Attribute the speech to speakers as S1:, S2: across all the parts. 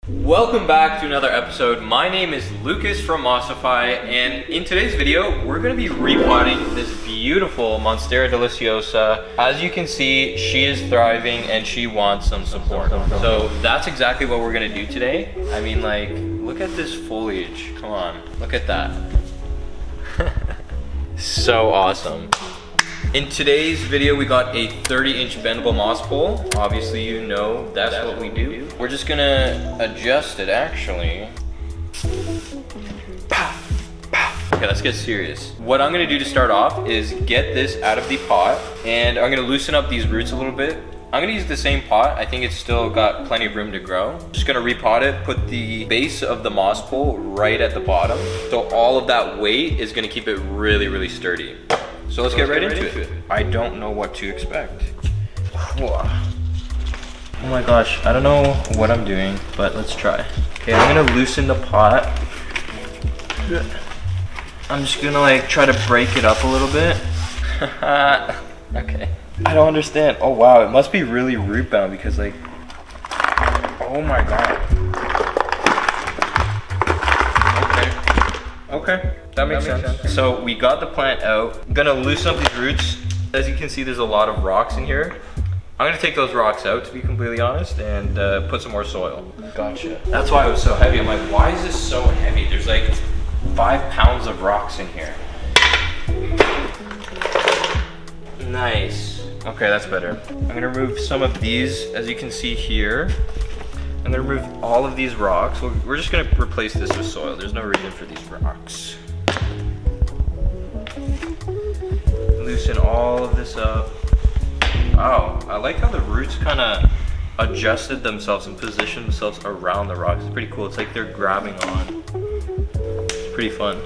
S1: Welcome back to another episode. My name is Lucas from Mossify, and in today's video, we're going to be repotting this beautiful Monstera deliciosa. As you can see, she is thriving and she wants some support. So that's exactly what we're going to do today. I mean, like, look at this foliage. Come on, look at that. So awesome. In today's video, we got a 30-inch bendable moss pole. Obviously, you know that's what we do. We're just gonna adjust it, actually. Okay, let's get serious. What I'm gonna do to start off is get this out of the pot, and I'm gonna loosen up these roots a little bit. I'm gonna use the same pot. I think it's still got plenty of room to grow. Just gonna repot it, put the base of the moss pole right at the bottom. So all of that weight is gonna keep it really, really sturdy. So let's get right into it. I don't know what to expect. Whoa. Oh my gosh, I don't know what I'm doing, but let's try. Okay, I'm gonna loosen the pot. I'm just gonna like try to break it up a little bit. Okay. I don't understand. Oh wow, it must be really root bound because like, oh my god. Okay, that makes sense. So we got the plant out. I'm gonna loosen up these roots. As you can see, there's a lot of rocks in here. I'm gonna take those rocks out, to be completely honest, and put some more soil. Gotcha. That's why it was so heavy. I'm like, why is this so heavy? There's like 5 pounds of rocks in here. Nice. Okay, that's better. I'm gonna remove some of these, as you can see here. I'm gonna remove all of these rocks. We're just gonna replace this with soil. There's no reason for these rocks. Loosen all of this up. Wow, I like how the roots kind of adjusted themselves and positioned themselves around the rocks. It's pretty cool. It's like they're grabbing on. It's pretty fun.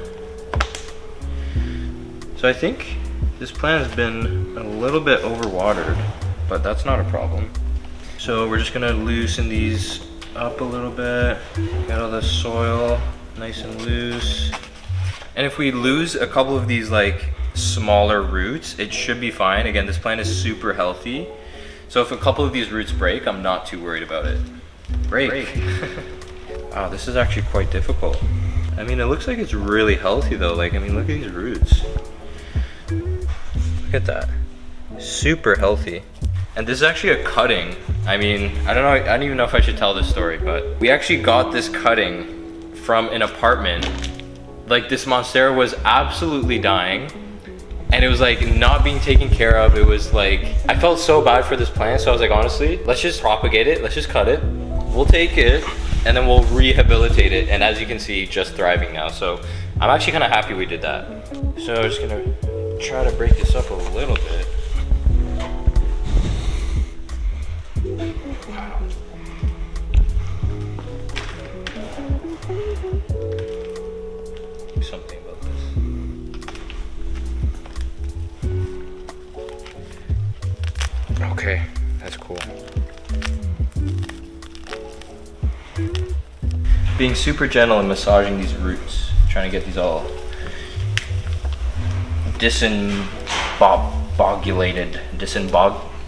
S1: So I think this plant has been a little bit overwatered, but that's not a problem. So we're just gonna loosen these up a little bit. Get all the soil nice and loose. And if we lose a couple of these like smaller roots, it should be fine. Again, this plant is super healthy. So if a couple of these roots break, I'm not too worried about it. Break. Wow, this is actually quite difficult. I mean, it looks like it's really healthy though. Like, I mean, look at these roots. Look at that. Super healthy. And this is actually a cutting. I mean, I don't even know if I should tell this story, but we actually got this cutting from an apartment. Like, this monstera was absolutely dying, and it was like not being taken care of. It was like, I felt so bad for this plant, so I was like, honestly, let's just propagate it, let's just cut it. We'll take it, and then we'll rehabilitate it. And as you can see, just thriving now. So I'm actually kind of happy we did that. So I'm just gonna try to break this up a little bit. Wow. Do something about this. Okay, that's cool. Being super gentle and massaging these roots, trying to get these all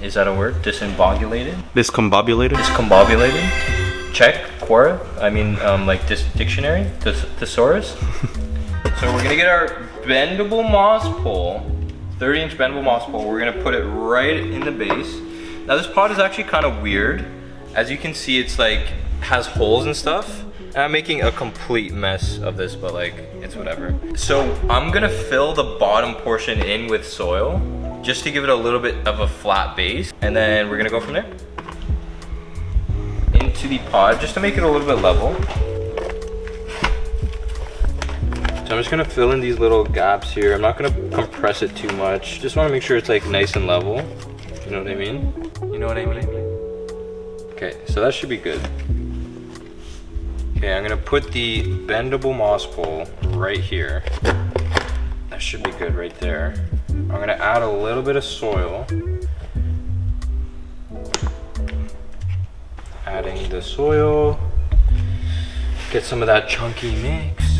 S1: is that a word? Discombobulated? Discombobulated? Check, Quora? I mean, like this dictionary? Thesaurus? So we're gonna get our bendable moss pole, 30-inch bendable moss pole. We're gonna put it right in the base. Now this pot is actually kind of weird. As you can see, it's like, has holes and stuff. And I'm making a complete mess of this, but like, it's whatever. So I'm gonna fill the bottom portion in with soil, just to give it a little bit of a flat base. And then we're gonna go from there into the pot, just to make it a little bit level. So I'm just gonna fill in these little gaps here. I'm not gonna compress it too much. Just wanna make sure it's like nice and level. You know what I mean? You know what I mean? Okay, so that should be good. Okay, I'm gonna put the bendable moss pole right here. That should be good right there. I'm gonna add a little bit of soil. Adding the soil. Get some of that chunky mix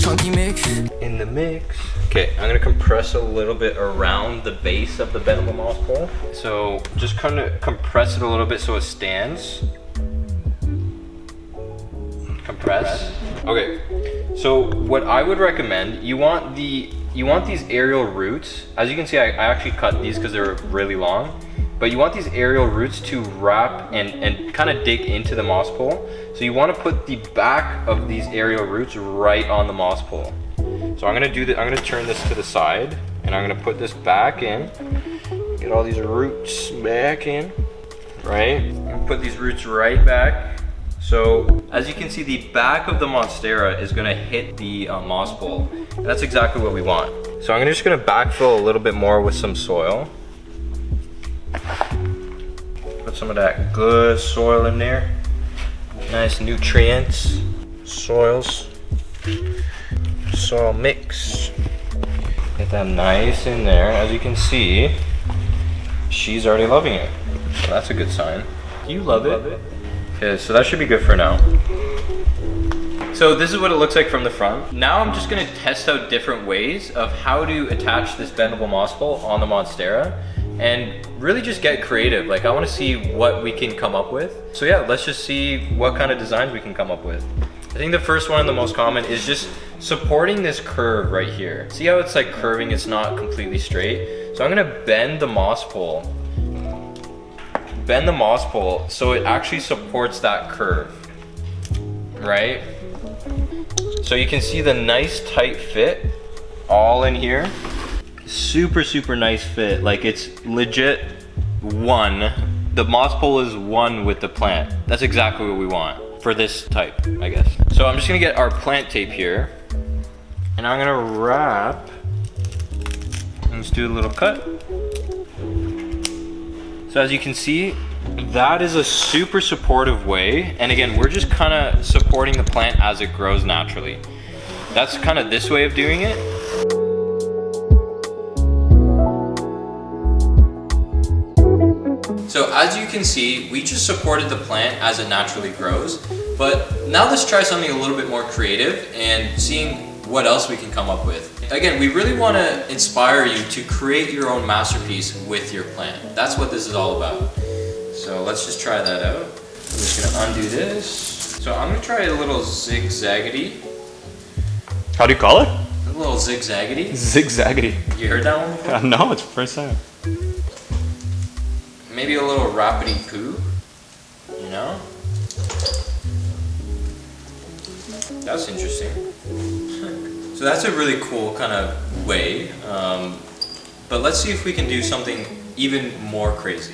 S1: in the mix. Okay, I'm gonna compress a little bit around the base of the bendable moss pole. So just kind of compress it a little bit so it stands. compress. Okay, so what I would recommend, you want these aerial roots. As you can see, I actually cut these because they're really long. But you want these aerial roots to wrap and kind of dig into the moss pole. So you want to put the back of these aerial roots right on the moss pole. So I'm gonna turn this to the side and I'm gonna put this back in. Get all these roots back in, right? And put these roots right back. So as you can see, the back of the monstera is gonna hit the moss pole. And that's exactly what we want. So I'm just gonna backfill a little bit more with some soil. Put some of that good soil in there. Nice nutrients, soil mix. Get that nice in there. As you can see, she's already loving it. So that's a good sign. Do you love it? Okay, so that should be good for now. So this is what it looks like from the front. Now I'm just gonna test out different ways of how to attach this bendable moss pole on the monstera and really just get creative. Like, I wanna see what we can come up with. So yeah, let's just see what kind of designs we can come up with. I think the first one and the most common is just supporting this curve right here. See how it's like curving, it's not completely straight. So I'm gonna bend the moss pole so it actually supports that curve, right? So you can see the nice tight fit all in here. Super, super nice fit. Like, it's legit one. The moss pole is one with the plant. That's exactly what we want for this type, I guess. So I'm just gonna get our plant tape here and I'm gonna wrap. Let's do a little cut. So as you can see, that is a super supportive way. And again, we're just kind of supporting the plant as it grows naturally. That's kind of this way of doing it. So as you can see, we just supported the plant as it naturally grows. But now let's try something a little bit more creative and seeing what else we can come up with. Again, we really want to inspire you to create your own masterpiece with your plant. That's what this is all about. So let's just try that out. I'm just gonna undo this. So I'm gonna try a little zigzaggedy.
S2: How do you call it?
S1: A little zigzaggedy.
S2: Zigzaggedy.
S1: You heard that one before?
S2: No, it's the first time.
S1: Maybe a little rapidy poo, you know? That's interesting. So that's a really cool kind of way, but let's see if we can do something even more crazy.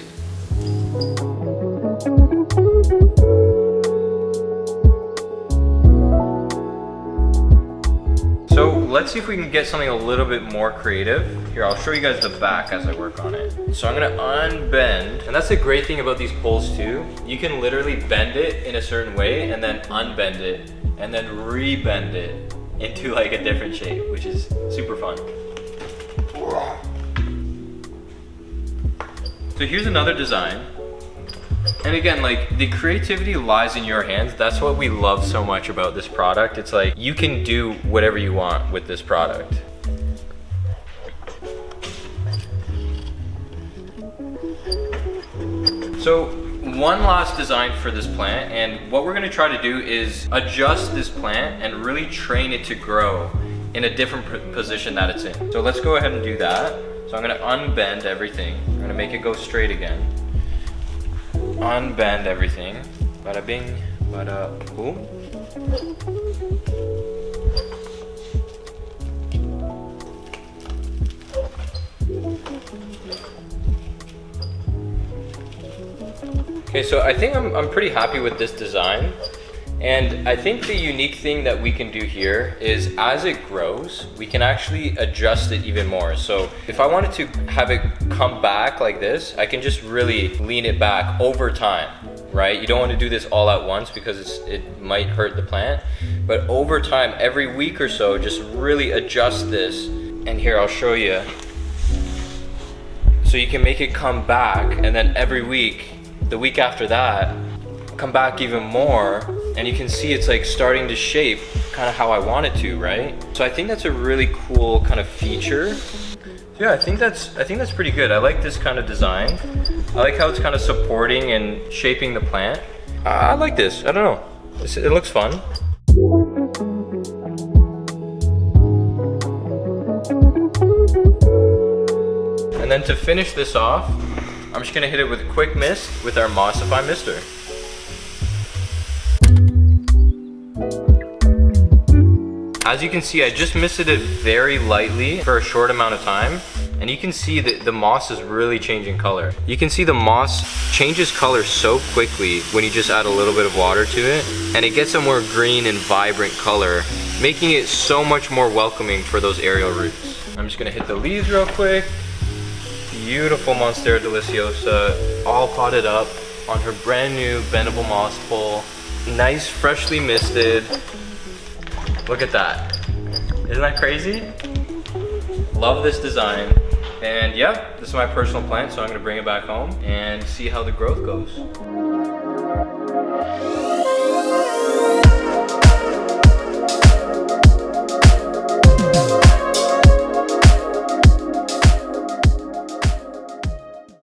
S1: So let's see if we can get something a little bit more creative. Here, I'll show you guys the back as I work on it. So I'm gonna unbend, and that's the great thing about these poles too. You can literally bend it in a certain way and then unbend it and then rebend it into like a different shape, which is super fun. So here's another design. And again, like, the creativity lies in your hands. That's what we love so much about this product. It's like, you can do whatever you want with this product. So one last design for this plant, and what we're gonna try to do is adjust this plant and really train it to grow in a different position that it's in. So let's go ahead and do that. So I'm gonna unbend everything. I'm gonna make it go straight again. Unbend everything. Bada bing, bada boom. Okay, so I think I'm pretty happy with this design. And I think the unique thing that we can do here is, as it grows, we can actually adjust it even more. So if I wanted to have it come back like this, I can just really lean it back over time, right? You don't want to do this all at once because it might hurt the plant. But over time, every week or so, just really adjust this. And here, I'll show you. So you can make it come back, and then every week, the week after that, come back even more. And you can see it's like starting to shape kind of how I want it to, right? So I think that's a really cool kind of feature. Yeah, I think that's pretty good. I like this kind of design. I like how it's kind of supporting and shaping the plant. I like this. I don't know. It looks fun. And then to finish this off, I'm just gonna hit it with quick mist with our Mossify mister. As you can see, I just misted it very lightly for a short amount of time. And you can see that the moss is really changing color. You can see the moss changes color so quickly when you just add a little bit of water to it. And it gets a more green and vibrant color, making it so much more welcoming for those aerial roots. I'm just gonna hit the leaves real quick. Beautiful Monstera deliciosa, all potted up on her brand new Bendable Moss Pole. Nice, freshly misted. Look at that. Isn't that crazy? Love this design. And yeah, this is my personal plant, so I'm gonna bring it back home and see how the growth goes.